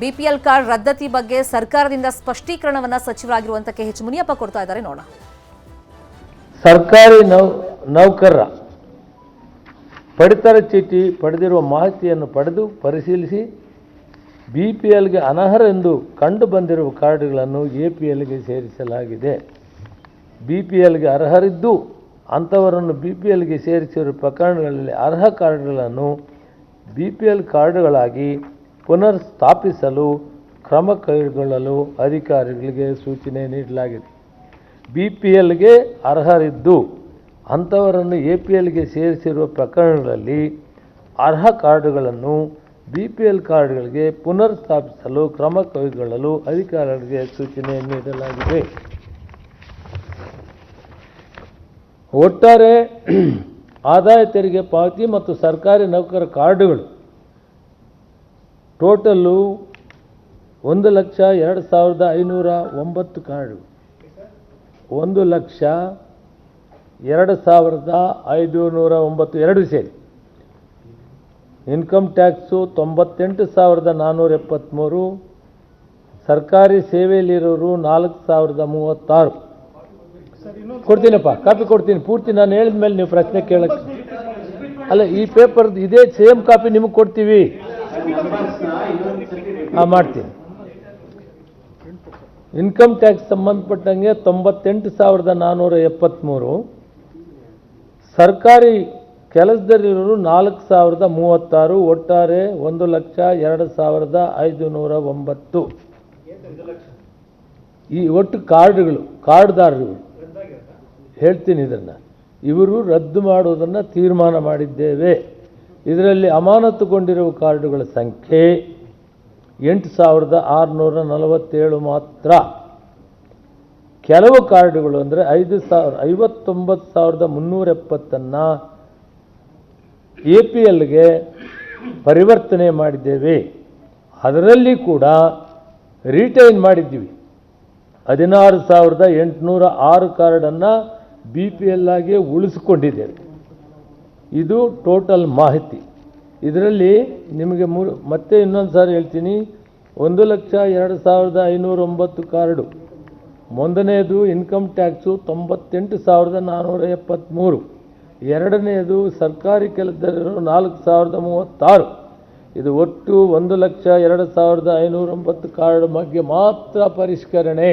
BPL card ರದ್ದತಿ ಬಗ್ಗೆ ಸರ್ಕಾರದಿಂದ ಸ್ಪಷ್ಟೀಕರಣವನ್ನ ಸಚಿವರಾಗಿರುವಂತ ಕೆಎಚ್ ಮುನಿಯಪ್ಪ ಕೊಡ್ತಾ ಇದ್ದಾರೆ ನೋಡೋಣ. ಸರ್ಕಾರಿ ನೌಕರರ ಪಡಿತರ ಚೀಟಿ ಪಡೆದಿರುವ ಮಾಹಿತಿಯನ್ನು ಪಡೆದು ಪರಿಶೀಲಿಸಿ ಬಿಪಿಎಲ್ಗೆ ಅನರ್ಹರೆಂದು ಕಂಡು ಬಂದಿರುವ ಕಾರ್ಡ್ಗಳನ್ನು ಎಪಿಎಲ್ಗೆ ಸೇರಿಸಲಾಗಿದೆ. ಬಿಪಿಎಲ್ಗೆ ಅರ್ಹರಿದ್ದು ಅಂಥವರನ್ನು ಬಿಪಿಎಲ್ಗೆ ಸೇರಿಸಿರುವ ಪ್ರಕರಣಗಳಲ್ಲಿ ಅರ್ಹ ಕಾರ್ಡ್ಗಳನ್ನು ಬಿಪಿಎಲ್ ಕಾರ್ಡ್ಗಳಾಗಿ ಪುನರ್ ಸ್ಥಾಪಿಸಲು ಕ್ರಮ ಕೈಗೊಳ್ಳಲು ಅಧಿಕಾರಿಗಳಿಗೆ ಸೂಚನೆ ನೀಡಲಾಗಿದೆ. ಬಿಪಿಎಲ್ಗೆ ಅರ್ಹರಿದ್ದು ಅಂಥವರನ್ನು ಎಪಿಎಲ್ಗೆ ಸೇರಿಸಿರುವ ಪ್ರಕರಣಗಳಲ್ಲಿ ಅರ್ಹ ಕಾರ್ಡ್ಗಳನ್ನು ಬಿಪಿಎಲ್ ಕಾರ್ಡ್ಗಳಿಗೆ ಪುನರ್ ಸ್ಥಾಪಿಸಲು ಕ್ರಮ ಕೈಗೊಳ್ಳಲು ಅಧಿಕಾರಿಗಳಿಗೆ ಸೂಚನೆ ನೀಡಲಾಗಿದೆ. ಒಟ್ಟಾರೆ ಆದಾಯ ತೆರಿಗೆ ಪಾವತಿ ಮತ್ತು ಸರ್ಕಾರಿ ನೌಕರರ ಕಾರ್ಡುಗಳು ಟೋಟಲ್ಲು 1,02,509 ಕಾರ್ಡು, 1,02,509 ಎರಡು ಸೇರಿ. ಇನ್ಕಮ್ ಟ್ಯಾಕ್ಸು 98,473, ಸರ್ಕಾರಿ ಸೇವೆಯಲ್ಲಿರೋರು 4,036. ಕೊಡ್ತೀನಪ್ಪ, ಕಾಪಿ ಕೊಡ್ತೀನಿ ಪೂರ್ತಿ. ನಾನು ಹೇಳಿದ ಮೇಲೆ ನೀವು ಪ್ರಶ್ನೆ ಕೇಳಕ್ಕೆ ಅಲ್ಲ, ಈ ಪೇಪರ್ದು ಇದೇ ಸೇಮ್ ಕಾಪಿ ನಿಮಗೆ ಕೊಡ್ತೀವಿ. ಮಾಡ್ತೀನಿ. ಇನ್ಕಮ್ ಟ್ಯಾಕ್ಸ್ ಸಂಬಂಧಪಟ್ಟಂಗೆ 98,473, ಸರ್ಕಾರಿ ಕೆಲಸದಲ್ಲಿರೋರು 4,036, ಒಟ್ಟಾರೆ 1,02,509. ಈ ಒಟ್ಟು ಕಾರ್ಡ್ದಾರರುಗಳು ಹೇಳ್ತೀನಿ. ಇವರು ರದ್ದು ಮಾಡುವುದನ್ನು ತೀರ್ಮಾನ ಮಾಡಿದ್ದೇವೆ. ಇದರಲ್ಲಿ ಅಮಾನತುಗೊಂಡಿರುವ ಕಾರ್ಡುಗಳ ಸಂಖ್ಯೆ 8,647 ಮಾತ್ರ. ಕೆಲವು ಕಾರ್ಡುಗಳು ಅಂದರೆ 59,370 ಎಪಿಎಲ್ಗೆ ಪರಿವರ್ತನೆ ಮಾಡಿದ್ದೇವೆ. ಅದರಲ್ಲಿ ಕೂಡ ರಿಟೈನ್ ಮಾಡಿದ್ದೀವಿ. 16,806 ಕಾರ್ಡನ್ನು ಬಿಪಿಎಲ್ ಆಗಿ ಉಳಿಸಿಕೊಂಡಿದ್ದೇವೆ. ಇದು ಟೋಟಲ್ ಮಾಹಿತಿ. ಇದರಲ್ಲಿ ನಿಮಗೆ ಮತ್ತೆ ಇನ್ನೊಂದು ಸಾರಿ ಹೇಳ್ತೀನಿ, 1,02,509 ಕಾರ್ಡು. ಮೊದಲನೆಯದು ಇನ್ಕಮ್ ಟ್ಯಾಕ್ಸು 98,473, ಎರಡನೆಯದು ಸರ್ಕಾರಿ ಕೆಲಸದಲ್ಲಿರೋ 4,036. ಇದು ಒಟ್ಟು 1,02,509 ಕಾರ್ಡ್ ಬಗ್ಗೆ ಮಾತ್ರ ಪರಿಷ್ಕರಣೆ.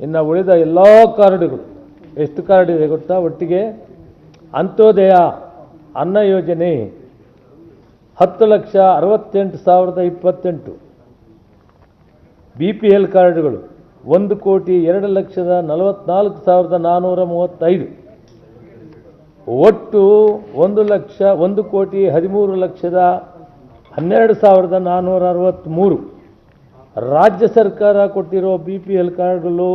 ಇನ್ನು ಉಳಿದ ಎಲ್ಲ ಕಾರ್ಡುಗಳು ಎಷ್ಟು ಕಾರ್ಡ್ ಇದೆ ಗೊತ್ತಾ? ಒಟ್ಟಿಗೆ ಅಂತ್ಯೋದಯ ಅನ್ನ ಯೋಜನೆ 10,68,28. ಬಿಪಿಎಲ್ ಕಾರ್ಡುಗಳು 1,02,44,435. ಒಟ್ಟು 1,13,12,463. ರಾಜ್ಯ ಸರ್ಕಾರ ಕೊಟ್ಟಿರೋ ಬಿಪಿಎಲ್ ಕಾರ್ಡ್ಗಳು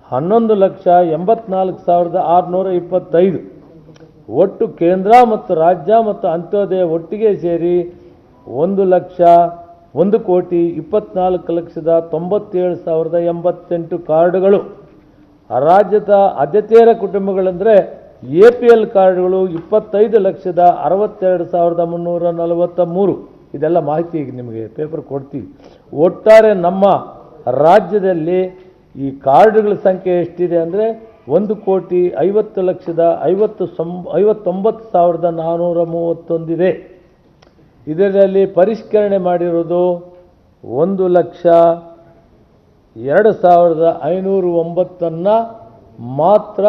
11,84,625. ಒಟ್ಟು ಕೇಂದ್ರ ಮತ್ತು ರಾಜ್ಯ ಮತ್ತು ಅಂತ್ಯೋದಯ ಒಟ್ಟಿಗೆ ಸೇರಿ 1,24,97,88 ಕಾರ್ಡುಗಳು. ರಾಜ್ಯದ ಆದ್ಯತೆಯ ಕುಟುಂಬಗಳಂದರೆ ಎಪಿಎಲ್ ಕಾರ್ಡ್ಗಳು 25,62,343. ಇದೆಲ್ಲ ಮಾಹಿತಿ ಈಗ ನಿಮಗೆ ಪೇಪರ್ ಕೊಡ್ತೀವಿ. ಒಟ್ಟಾರೆ ನಮ್ಮ ರಾಜ್ಯದಲ್ಲಿ ಈ ಕಾರ್ಡುಗಳ ಸಂಖ್ಯೆ ಎಷ್ಟಿದೆ ಅಂದರೆ 1,50,59,431 ಇದೆ. ಇದರಲ್ಲಿ ಪರಿಷ್ಕರಣೆ ಮಾಡಿರೋದು 1,02,509 ಮಾತ್ರ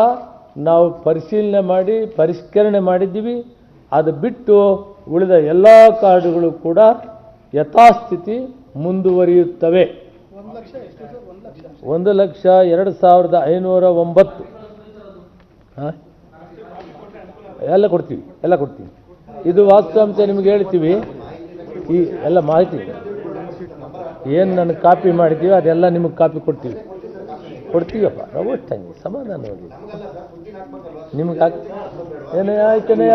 ನಾವು ಪರಿಶೀಲನೆ ಮಾಡಿ ಪರಿಷ್ಕರಣೆ ಮಾಡಿದ್ದೀವಿ. ಅದು ಬಿಟ್ಟು ಉಳಿದ ಎಲ್ಲ ಕಾರ್ಡುಗಳು ಕೂಡ ಯಥಾಸ್ಥಿತಿ ಮುಂದುವರಿಯುತ್ತವೆ. 1,02,509 ಎಲ್ಲ ಕೊಡ್ತೀವಿ. ಇದು ವಾಸ್ತವಾಂಶ ನಿಮಗೆ ಹೇಳ್ತೀವಿ. ಈ ಎಲ್ಲ ಮಾಹಿತಿ ಏನು ನನಗೆ ಕಾಪಿ ಮಾಡಿದ್ದೀವಿ ಅದೆಲ್ಲ ನಿಮಗೆ ಕಾಪಿ ಕೊಡ್ತೀವಪ್ಪ. ನಾವು ತಂಗಿ ಸಮಾಧಾನವಾಗಿ ನಿಮ್ಗೆ ಏನಯ್ಯ ಆಯ್ತನಯ್ಯ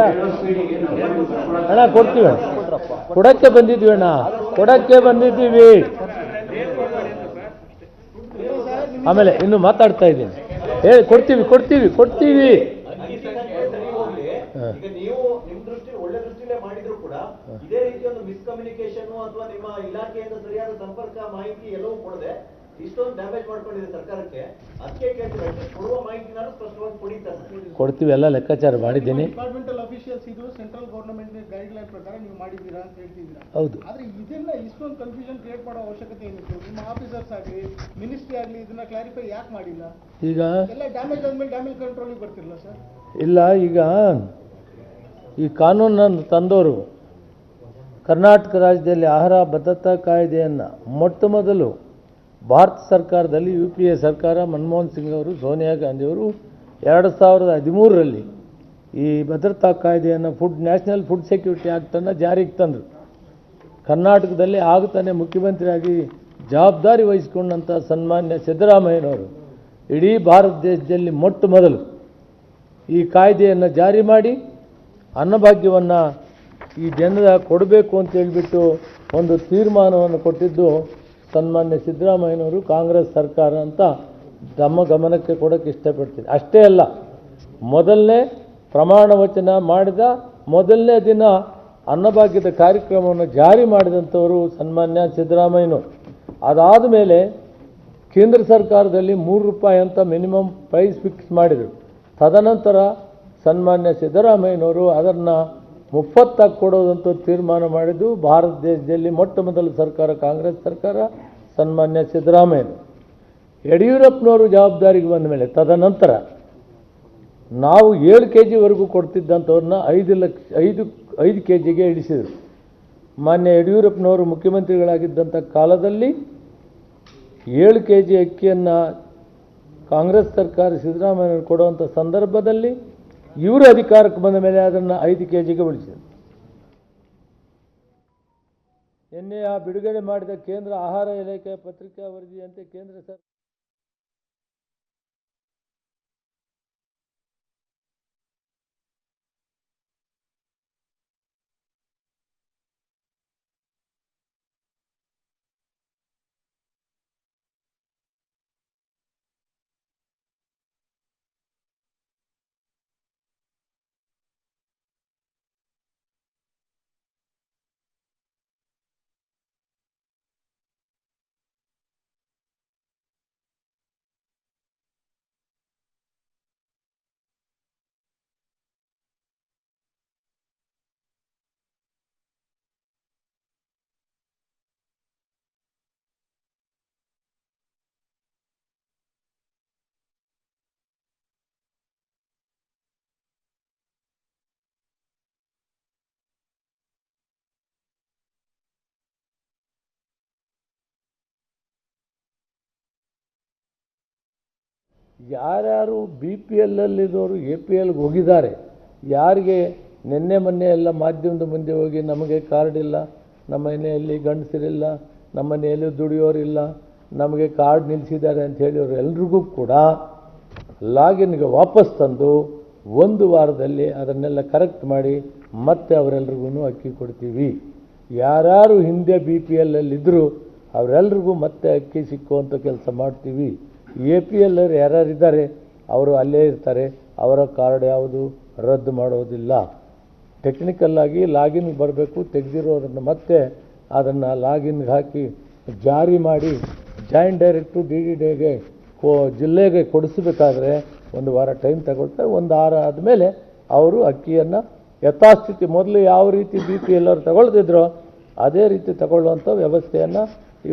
ಅಣ್ಣ ಕೊಡ್ತೀವಿ. ಕೊಡಕ್ಕೆ ಬಂದಿದ್ದೀವಿ. ಆಮೇಲೆ ಇನ್ನು ಮಾತಾಡ್ತಾ ಇದ್ದೀನಿ. ಹೇಳಿ ಕೊಡ್ತೀವಿ. ಈಗ ನೀವು ನಿಮ್ಮ ದೃಷ್ಟಿ ಒಳ್ಳೆ ದೃಷ್ಟಿಲೇ ಮಾಡಿದ್ರು ಕೂಡ ಇದೇ ರೀತಿ ಒಂದು ಮಿಸ್ಕಮ್ಯುನಿಕೇಶನ್ ಅಥವಾ ನಿಮ್ಮ ಇಲಾಖೆಯಿಂದ ಸರಿಯಾದ ಸಂಪರ್ಕ ಮಾಹಿತಿ ಎಲ್ಲವೂ ಕೊಡದೆ ಇಷ್ಟೊಂದು ಡ್ಯಾಮೇಜ್ ಮಾಡ್ಕೊಂಡಿದೆ ಸರ್ಕಾರಕ್ಕೆ. ಅದಕ್ಕೆ ಕೇಳ್ತೀವಿ, ಅಟ್ಲೀಸ್ಟ್ ಕೊಡುವ ಮಾಹಿತಿನಾದ್ರು ಸ್ಪಷ್ಟವಾಗಿ ಕೊಡಿ ಸರ್. ಕೊಡ್ತೀವಿ, ಎಲ್ಲ ಲೆಕ್ಕಾಚಾರ ಮಾಡಿದ್ದೀನಿ. ಡಿಪಾರ್ಟ್ಮೆಂಟಲ್ ಅಫಿಷಿಯಲ್ಸ್ ಇದು ಸೆಂಟ್ರಲ್ ಗವರ್ನಮೆಂಟ್ ಗೈಡ್ ಲೈನ್ ಪ್ರಕಾರ ನೀವು ಮಾಡಿದ್ದೀರಾ ಅಂತ ಹೇಳ್ತಿದ್ದೀರಾ. ಹೌದು. ಆದ್ರೆ ಇದನ್ನ ಇಷ್ಟೊಂದು ಕನ್ಫ್ಯೂಷನ್ ಕ್ರಿಯೇಟ್ ಮಾಡೋ ಅವಶ್ಯಕತೆ ಏನಿತ್ತು? ನಿಮ್ಮ ಆಫೀಸರ್ಸ್ ಆಗಲಿ ಮಿನಿಸ್ಟ್ರಿ ಆಗಲಿ ಇದನ್ನ ಕ್ಲಾರಿಫೈ ಯಾಕೆ ಮಾಡಿಲ್ಲ? ಈಗ ಎಲ್ಲ ಡ್ಯಾಮೇಜ್ ಆದ್ಮೇಲೆ ಡ್ಯಾಮೇಜ್ ಕಂಟ್ರೋಲಿಗೆ ಬರ್ತಿರಲ್ಲ ಸರ್? ಇಲ್ಲ, ಈಗ ಈ ಕಾನೂನನ್ನು ತಂದವರು ಕರ್ನಾಟಕ ರಾಜ್ಯದಲ್ಲಿ ಆಹಾರ ಭದ್ರತಾ ಕಾಯ್ದೆಯನ್ನು ಮೊಟ್ಟ ಮೊದಲು ಭಾರತ ಸರ್ಕಾರದಲ್ಲಿ UPA ಸರ್ಕಾರ ಮನಮೋಹನ್ ಸಿಂಗ್ ಅವರು, ಸೋನಿಯಾ ಗಾಂಧಿಯವರು 2013ರಲ್ಲಿ ಈ ಭದ್ರತಾ ಕಾಯ್ದೆಯನ್ನು ನ್ಯಾಷನಲ್ ಫುಡ್ ಸೆಕ್ಯೂರಿಟಿ ಆ್ಯಕ್ಟನ್ನು ಜಾರಿಗೆ ತಂದರು. ಕರ್ನಾಟಕದಲ್ಲಿ ಆಗುತ್ತಾನೆ ಮುಖ್ಯಮಂತ್ರಿಯಾಗಿ ಜವಾಬ್ದಾರಿ ವಹಿಸಿಕೊಂಡಂಥ ಸನ್ಮಾನ್ಯ ಸಿದ್ದರಾಮಯ್ಯನವರು ಇಡೀ ಭಾರತ ದೇಶದಲ್ಲಿ ಮೊಟ್ಟ ಮೊದಲು ಈ ಕಾಯ್ದೆಯನ್ನು ಜಾರಿ ಮಾಡಿ ಅನ್ನಭಾಗ್ಯವನ್ನು ಈ ಜನರ ಕೊಡಬೇಕು ಅಂತ ಹೇಳಿಬಿಟ್ಟು ಒಂದು ತೀರ್ಮಾನವನ್ನು ಕೊಟ್ಟಿದ್ದು ಸನ್ಮಾನ್ಯ ಸಿದ್ದರಾಮಯ್ಯನವರು, ಕಾಂಗ್ರೆಸ್ ಸರ್ಕಾರ ಅಂತ ತಮ್ಮ ಗಮನಕ್ಕೆ ಕೊಡೋಕ್ಕೆ ಇಷ್ಟಪಡ್ತೀನಿ. ಅಷ್ಟೇ ಅಲ್ಲ, ಮೊದಲನೇ ಪ್ರಮಾಣ ವಚನ ಮಾಡಿದ ಮೊದಲನೇ ದಿನ ಅನ್ನಭಾಗ್ಯದ ಕಾರ್ಯಕ್ರಮವನ್ನು ಜಾರಿ ಮಾಡಿದಂಥವರು ಸನ್ಮಾನ್ಯ ಸಿದ್ದರಾಮಯ್ಯನವರು. ಅದಾದ ಮೇಲೆ ಕೇಂದ್ರ ಸರ್ಕಾರದಲ್ಲಿ ₹3 ಅಂತ ಮಿನಿಮಮ್ ಪ್ರೈಸ್ ಫಿಕ್ಸ್ ಮಾಡಿದರು. ತದನಂತರ ಸನ್ಮಾನ್ಯ ಸಿದ್ದರಾಮಯ್ಯನವರು ಅದನ್ನು 30 ಕೊಡೋದಂತ ತೀರ್ಮಾನ ಮಾಡಿದ್ದು ಭಾರತ ದೇಶದಲ್ಲಿ ಮೊಟ್ಟ ಮೊದಲ ಸರ್ಕಾರ ಕಾಂಗ್ರೆಸ್ ಸರ್ಕಾರ, ಸನ್ಮಾನ್ಯ ಸಿದ್ದರಾಮಯ್ಯನವರು. ಯಡಿಯೂರಪ್ಪನವರು ಜವಾಬ್ದಾರಿಗೆ ಬಂದ ಮೇಲೆ ತದನಂತರ ನಾವು 7 kgವರೆಗೂ ಕೊಡ್ತಿದ್ದಂಥವ್ರನ್ನ 5 kgಗೆ ಇಳಿಸಿದರು. ಮಾನ್ಯ ಯಡಿಯೂರಪ್ಪನವರು ಮುಖ್ಯಮಂತ್ರಿಗಳಾಗಿದ್ದಂಥ ಕಾಲದಲ್ಲಿ 7 kg ಅಕ್ಕಿಯನ್ನು ಕಾಂಗ್ರೆಸ್ ಸರ್ಕಾರ ಸಿದ್ದರಾಮಯ್ಯನವರು ಕೊಡುವಂಥ ಸಂದರ್ಭದಲ್ಲಿ ಇವರು ಅಧಿಕಾರಕ್ಕೆ ಬಂದ ಮೇಲೆ ಅದನ್ನು 5 kgಗೆ ಉಳಿಸಿದರು. ನಿನ್ನೆ ಆ ಬಿಡುಗಡೆ ಮಾಡಿದ ಕೇಂದ್ರ ಆಹಾರ ಇಲಾಖೆಯ ಪತ್ರಿಕಾ ವರದಿಯಂತೆ ಕೇಂದ್ರ ಸರ್ಕಾರ ಯಾರ್ಯಾರು BPLಲ್ಲಿರೋರು APLಗೆ ಹೋಗಿದ್ದಾರೆ, ಯಾರಿಗೆ ನಿನ್ನೆ ಮೊನ್ನೆ ಎಲ್ಲ ಮಾಧ್ಯಮದ ಮುಂದೆ ಹೋಗಿ ನಮಗೆ ಕಾರ್ಡ್ ಇಲ್ಲ, ನಮ್ಮ ಮನೆಯಲ್ಲಿ ಗಂಡಸರಿಲ್ಲ, ನಮ್ಮ ಮನೆಯಲ್ಲಿ ದುಡಿಯೋರಿಲ್ಲ, ನಮಗೆ ಕಾರ್ಡ್ ನಿಲ್ಲಿಸಿದ್ದಾರೆ ಅಂತ ಹೇಳಿದ್ರು ಎಲ್ರಿಗೂ ಕೂಡ ಲಾಗಿನ್ಗೆ ವಾಪಸ್ ತಂದು 1 ವಾರದಲ್ಲಿ ಅದನ್ನೆಲ್ಲ ಕರೆಕ್ಟ್ ಮಾಡಿ ಮತ್ತೆ ಅವರೆಲ್ರಿಗೂ ಅಕ್ಕಿ ಕೊಡ್ತೀವಿ. ಯಾರ್ಯಾರು ಹಿಂದೆ BPLಲ್ಲಿದ್ದರು ಅವರೆಲ್ರಿಗೂ ಮತ್ತೆ ಅಕ್ಕಿ ಸಿಕ್ಕುವಂಥ ಕೆಲಸ ಮಾಡ್ತೀವಿ. APL ಯಾರ್ಯಾರಿದ್ದಾರೆ ಅವರು ಅಲ್ಲೇ ಇರ್ತಾರೆ, ಅವರ ಕಾರ್ಡ್ ಯಾವುದು ರದ್ದು ಮಾಡೋದಿಲ್ಲ. ಟೆಕ್ನಿಕಲ್ಲಾಗಿ ಲಾಗಿನ್ಗೆ ಬರಬೇಕು, ತೆಗೆದಿರೋದನ್ನು ಮತ್ತೆ ಅದನ್ನು ಲಾಗಿನ್ಗೆ ಹಾಕಿ ಜಾರಿ ಮಾಡಿ ಜಾಯಿಂಟ್ ಡೈರೆಕ್ಟು DDDಗೆ ಜಿಲ್ಲೆಗೆ ಕೊಡಿಸಬೇಕಾದ್ರೆ 1 ವಾರ ಟೈಮ್ ತಗೊಳ್ತಾರೆ. 1 ವಾರ ಆದಮೇಲೆ ಅವರು ಅಕ್ಕಿಯನ್ನು ಯಥಾಸ್ಥಿತಿ ಮೊದಲು ಯಾವ ರೀತಿ BPL ಅವರು ತಗೊಳ್ತಿದ್ರೋ ಅದೇ ರೀತಿ ತಗೊಳ್ಳುವಂಥ ವ್ಯವಸ್ಥೆಯನ್ನು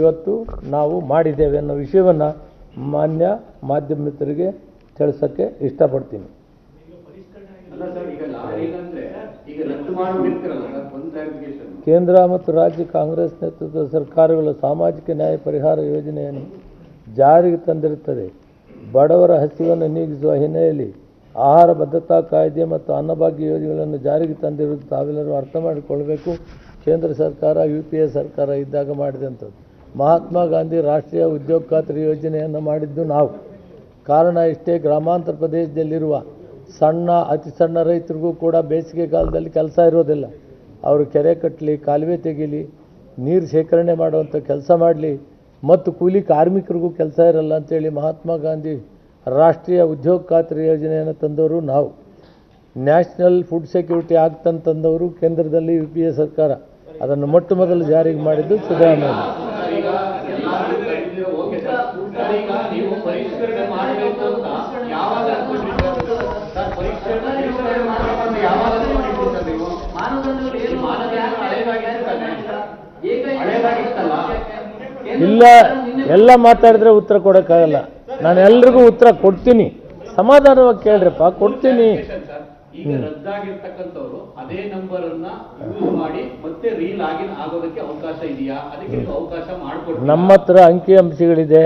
ಇವತ್ತು ನಾವು ಮಾಡಿದ್ದೇವೆ ಅನ್ನೋ ವಿಷಯವನ್ನು ಮಾನ್ಯ ಮಾಧ್ಯಮ ಮಿತ್ರರಿಗೆ ತಿಳಿಸೋಕ್ಕೆ ಇಷ್ಟಪಡ್ತೀನಿ. ಕೇಂದ್ರ ಮತ್ತು ರಾಜ್ಯ ಕಾಂಗ್ರೆಸ್ ನೇತೃತ್ವದ ಸರ್ಕಾರಗಳು ಸಾಮಾಜಿಕ ನ್ಯಾಯ ಪರಿಹಾರ ಯೋಜನೆಯನ್ನು ಜಾರಿಗೆ ತಂದಿರುತ್ತದೆ. ಬಡವರ ಹಸಿವನ್ನು ನೀಗಿಸುವ ಹಿನ್ನೆಲೆಯಲ್ಲಿ ಆಹಾರ ಭದ್ರತಾ ಕಾಯ್ದೆ ಮತ್ತು ಅನ್ನಭಾಗ್ಯ ಯೋಜನೆಗಳನ್ನು ಜಾರಿಗೆ ತಂದಿರುವುದು ತಾವೆಲ್ಲರೂ ಅರ್ಥ ಮಾಡಿಕೊಳ್ಳಬೇಕು. ಕೇಂದ್ರ ಸರ್ಕಾರ UPA ಸರ್ಕಾರ ಇದ್ದಾಗ ಮಾಡಿದಂಥದ್ದು. ಮಹಾತ್ಮ ಗಾಂಧಿ ರಾಷ್ಟ್ರೀಯ ಉದ್ಯೋಗ ಖಾತ್ರಿ ಯೋಜನೆಯನ್ನು ಮಾಡಿದ್ದು ನಾವು. ಕಾರಣ ಇಷ್ಟೇ, ಗ್ರಾಮಾಂತರ ಪ್ರದೇಶದಲ್ಲಿರುವ ಅತಿ ಸಣ್ಣ ರೈತರಿಗೂ ಕೂಡ ಬೇಸಿಗೆ ಕಾಲದಲ್ಲಿ ಕೆಲಸ ಇರೋದಿಲ್ಲ. ಅವರು ಕೆರೆ ಕಟ್ಟಲಿ, ಕಾಲುವೆ ತೆಗೀಲಿ, ನೀರು ಶೇಖರಣೆ ಮಾಡುವಂಥ ಕೆಲಸ ಮಾಡಲಿ, ಮತ್ತು ಕೂಲಿ ಕಾರ್ಮಿಕರಿಗೂ ಕೆಲಸ ಇರಲ್ಲ ಅಂತೇಳಿ ಮಹಾತ್ಮ ಗಾಂಧಿ ರಾಷ್ಟ್ರೀಯ ಉದ್ಯೋಗ ಖಾತ್ರಿ ಯೋಜನೆಯನ್ನು ತಂದವರು ನಾವು. ನ್ಯಾಷನಲ್ ಫುಡ್ ಸೆಕ್ಯೂರಿಟಿ ಆ್ಯಕ್ಟ್ ತಂದವರು ಕೇಂದ್ರದಲ್ಲಿ UPA ಸರ್ಕಾರ. ಅದನ್ನು ಮೊಟ್ಟ ಮೊದಲು ಜಾರಿಗೆ ಮಾಡಿದ್ದು ಸಿದ್ದರಾಮಯ್ಯ. ಇಲ್ಲ, ಎಲ್ಲ ಮಾತಾಡಿದ್ರೆ ಉತ್ತರ ಕೊಡೋಕ್ಕಾಗಲ್ಲ. ನಾನು ಎಲ್ರಿಗೂ ಉತ್ತರ ಕೊಡ್ತೀನಿ, ಸಮಾಧಾನವಾಗಿ ಕೇಳ್ರಪ್ಪ, ಕೊಡ್ತೀನಿ. ಈಗ ರದ್ದಾಗಿರ್ತಕ್ಕಂಥವ್ರು ಅದೇ ನಂಬರ್ ಅನ್ನ ಯೂಸ್ ಮಾಡಿ ಮತ್ತೆ ರೀಲ್ ಆಗೋದಕ್ಕೆ ಅವಕಾಶ ಇದೆಯಾ? ಅದಕ್ಕೆ ನೀವು ಅವಕಾಶ ಮಾಡಿಕೊಡ್ತೀರಾ? ನಮ್ಮ ಹತ್ರ ಅಂಕಿ ಅಂಶಗಳಿದೆ.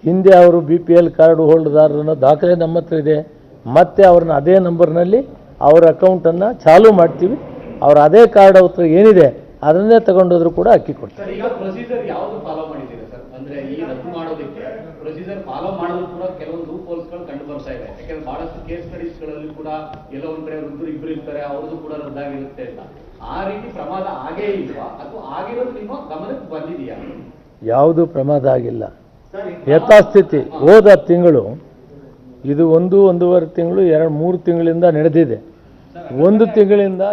ಹಿಂದೆ ಅವರು BPL ಕಾರ್ಡ್ ಹೋಲ್ಡರ್ನ ದಾಖಲೆ ನಮ್ಮ ಹತ್ರ ಇದೆ. ಮತ್ತೆ ಅವ್ರನ್ನ ಅದೇ ನಂಬರ್ನಲ್ಲಿ ಅವ್ರ ಅಕೌಂಟನ್ನು ಚಾಲೂ ಮಾಡ್ತೀವಿ. ಅವ್ರ ಅದೇ ಕಾರ್ಡ್ ಹತ್ರ ಏನಿದೆ ಅದನ್ನೇ ತಗೊಂಡೋದ್ರು ಕೂಡ ಅಕ್ಕಿ ಕೊಡ್ತಾರೆ. ಈಗ ಪ್ರೊಸೀಜರ್ ಯಾವುದು ಫಾಲೋ ಮಾಡಿದ್ದೀರಾ ಸರ್? ಅಂದ್ರೆ ಈ ರದ್ದು ಮಾಡೋದಕ್ಕೆ ಪ್ರೊಸೀಜರ್ ಫಾಲೋ ಮಾಡೋದು ಕೂಡ ಕೆಲವೊಂದು ಲೂಪ್ ಹೋಲ್ಸ್ಗಳು ಕಂಡು ಬರ್ತಾ ಇದೆ. ಯಾಕಂದ್ರೆ ಬಹಳಷ್ಟು ಕೇಸ್ ಸ್ಟಡೀಸ್ಗಳಲ್ಲಿ ಕೂಡ ಎಲ್ಲೋ ಒಂದ್ ಕಡೆ ವೃದ್ಧರು ಇಬ್ಬರು ಇರ್ತಾರೆ, ಅವ್ರದ್ದು ಕೂಡ ರದ್ದಾಗಿರುತ್ತೆ ಅಂತ. ಆ ರೀತಿ ಪ್ರಮಾದ ಆಗೇ ಇಲ್ವಾ ಅಥವಾ ಆಗಿರೋದು ನಿಮ್ಮ ಗಮನಕ್ಕೆ ಬಂದಿದೆಯಾ? ಯಾವುದು ಪ್ರಮಾದ ಆಗಿಲ್ಲ, ಯಥಾಸ್ಥಿತಿ. ಹೋದ ತಿಂಗಳು ಇದು 1-1.5 ತಿಂಗಳು 2-3 ತಿಂಗಳಿಂದ ನಡೆದಿದೆ. 1 ತಿಂಗಳಿಂದ